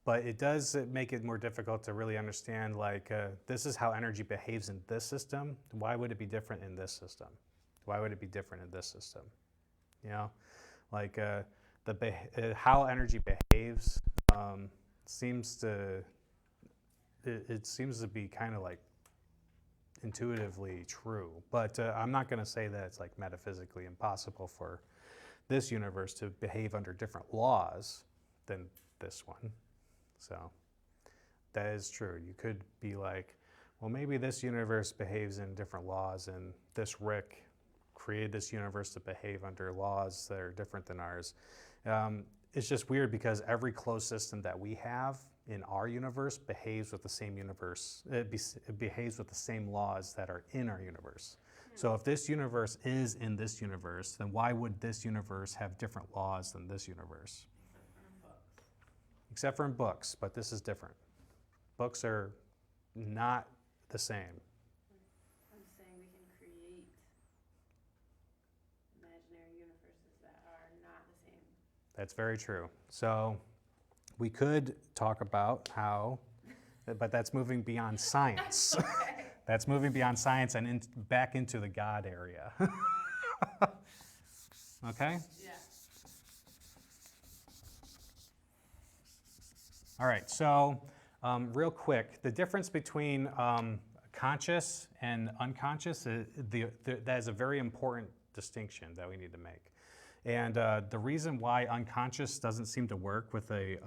But it does make it more difficult to really understand, like, this is how energy behaves in this system. Why would it be different in this system? Why would it be different in this system? You know, like how energy behaves seems to be kind of like intuitively true. But I'm not going to say that it's like metaphysically impossible for this universe to behave under different laws than this one. So that is true. You could be like, well, maybe this universe behaves in different laws, and this Rick created this universe to behave under laws that are different than ours. It's just weird because every closed system that we have in our universe behaves with the same universe. It behaves with the same laws that are in our universe. So if this universe is in this universe, then why would this universe have different laws than this universe? Except for in books, but this is different. Books are not the same. I'm saying we can create imaginary universes that are not the same. That's very true. So we could talk about how, but that's moving beyond science. Okay. That's moving beyond science and back into the God area. Okay? Yeah. All right, so real quick, the difference between conscious and unconscious, that is a very important distinction that we need to make. And the reason why unconscious doesn't seem to work with a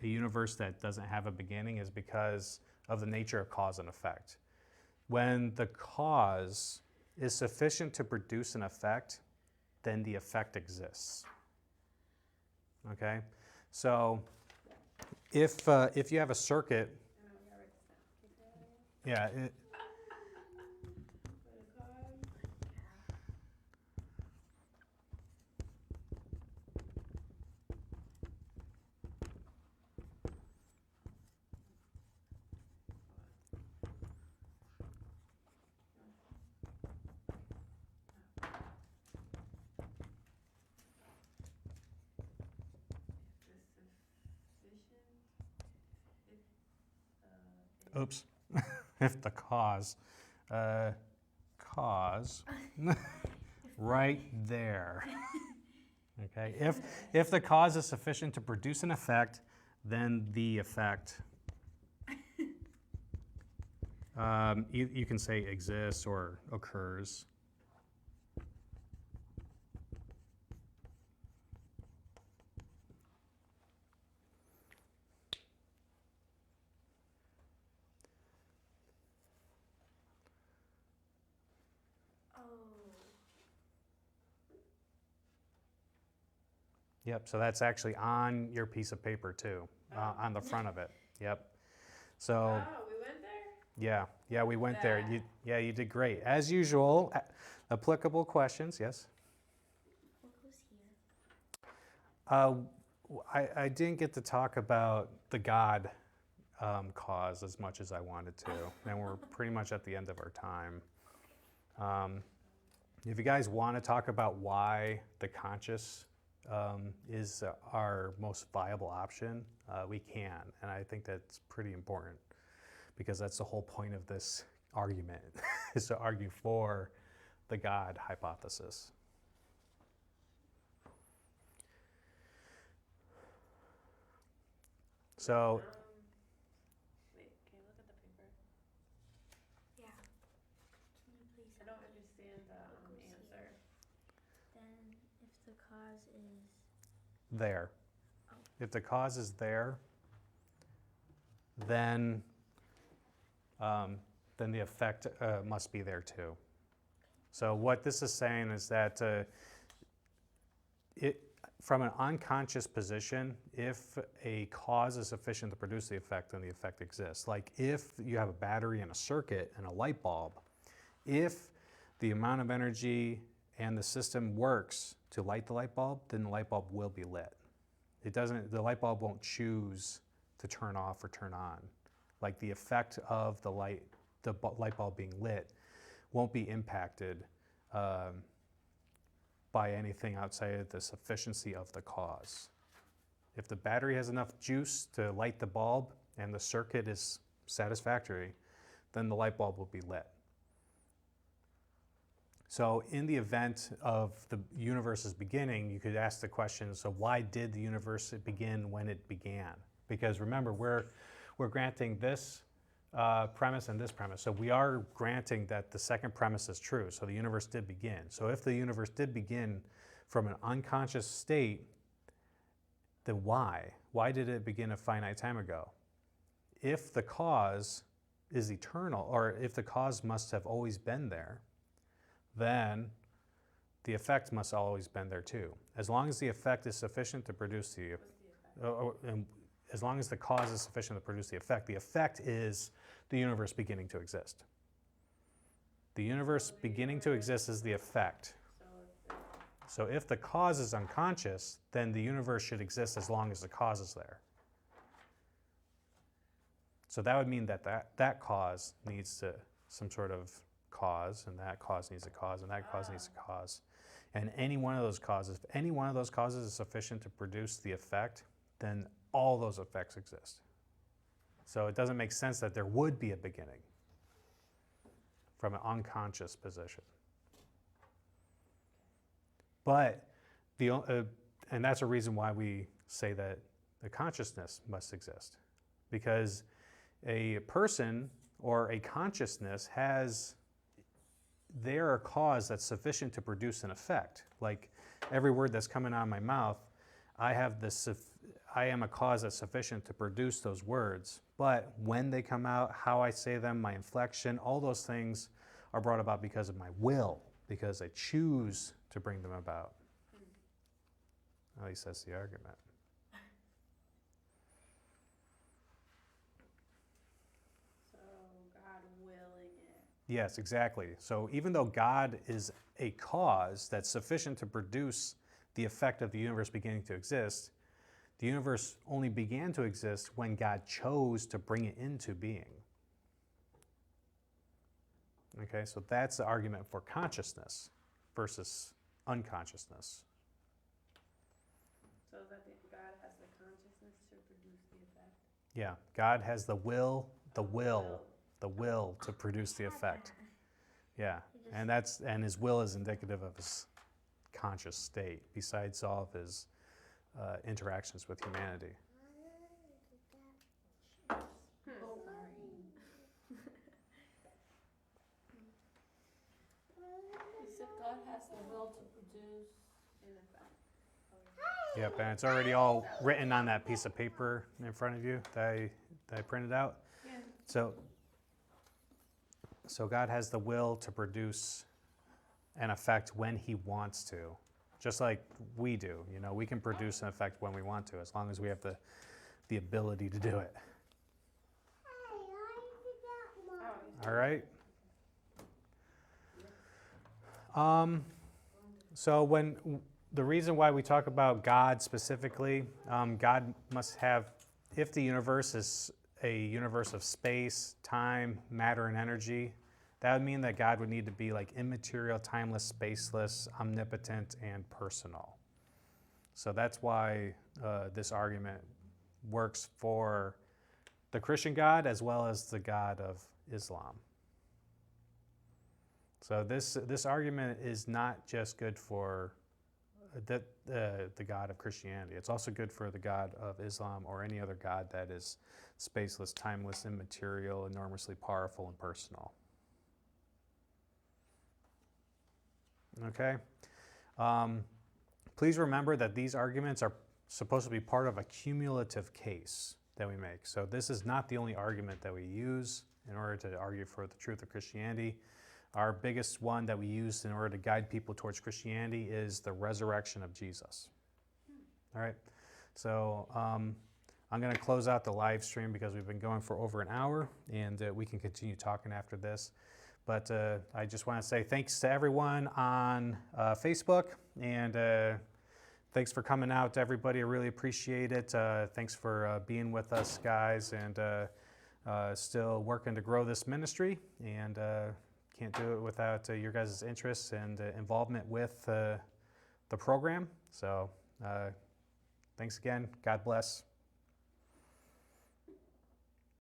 universe that doesn't have a beginning is because of the nature of cause and effect. When the cause is sufficient to produce an effect, then the effect exists. Okay? So if you have a circuit, yeah, oops, if the cause right there. Okay, if the cause is sufficient to produce an effect, then the effect, you can say exists or occurs. Yep, so that's actually on your piece of paper too, on the front of it. Yep. So, Oh, we went there? yeah, we went there. You did great. As usual, applicable questions, yes? What goes here? I didn't get to talk about the God cause as much as I wanted to, and we're pretty much at the end of our time. If you guys want to talk about why the conscious is our most viable option, we can, and I think that's pretty important because that's the whole point of this argument is to argue for the God hypothesis. So, Wait, can you look at the paper? Yeah. Can you please? I don't understand the answer. Then, if the cause is there. If the cause is there, then the effect must be there too. So what this is saying is that from an unconscious position, if a cause is sufficient to produce the effect, then the effect exists. Like if you have a battery in a circuit and a light bulb, if the amount of energy and the system works to light the light bulb, then the light bulb will be lit. The light bulb won't choose to turn off or turn on. Like the effect of the light bulb being lit won't be impacted by anything outside of the sufficiency of the cause. If the battery has enough juice to light the bulb and the circuit is satisfactory, then the light bulb will be lit. So in the event of the universe's beginning, you could ask the question, so why did the universe begin when it began? Because remember, we're granting this premise and this premise. So we are granting that the second premise is true. So the universe did begin. So if the universe did begin from an unconscious state, then why? Why did it begin a finite time ago? If the cause is eternal, or if the cause must have always been there, then the effect must always been there too. As long as the effect is sufficient to produce as long as the cause is sufficient to produce the effect is the universe beginning to exist. The universe beginning to exist is the effect. So if the cause is unconscious, then the universe should exist as long as the cause is there. So that would mean that cause needs some sort of cause, and that cause needs a cause, and that cause needs a cause. And any one of those causes, if any one of those causes is sufficient to produce the effect, then all those effects exist. So it doesn't make sense that there would be a beginning from an unconscious position. But and that's a reason why we say that the consciousness must exist, because a person or a consciousness has their cause that's sufficient to produce an effect. Like every word that's coming out of my mouth, I am a cause that's sufficient to produce those words. But when they come out, how I say them, my inflection, all those things are brought about because of my will, because I choose to bring them about. At least that's the argument. So God willing it. Yes, exactly. So even though God is a cause that's sufficient to produce the effect of the universe beginning to exist, the universe only began to exist when God chose to bring it into being. Okay, so that's the argument for consciousness versus unconsciousness. So that God has the consciousness to produce the effect? Yeah, God has the will to produce the effect. Yeah, and his will is indicative of his conscious state, besides all of his interactions with humanity. You said God has the will to produce In effect. Yep, and it's already all written on that piece of paper in front of you that I printed out. Yeah. So God has the will to produce an effect when he wants to, just like we do. You know, we can produce an effect when we want to, as long as we have the ability to do it. All right. So the reason why we talk about God specifically, God must have, if the universe is a universe of space, time, matter, and energy, that would mean that God would need to be like immaterial, timeless, spaceless, omnipotent, and personal. So that's why this argument works for the Christian God as well as the God of Islam. So this argument is not just good for the God of Christianity. It's also good for the God of Islam or any other God that is spaceless, timeless, immaterial, enormously powerful, and personal. Okay? Please remember that these arguments are supposed to be part of a cumulative case that we make. So this is not the only argument that we use in order to argue for the truth of Christianity. Our biggest one that we use in order to guide people towards Christianity is the resurrection of Jesus. All right? So I'm going to close out the live stream because we've been going for over an hour, and we can continue talking after this. But I just want to say thanks to everyone on Facebook, and thanks for coming out, everybody. I really appreciate it. Thanks for being with us, guys, and still working to grow this ministry. And can't do it without your guys' interest and involvement with the program. So thanks again. God bless.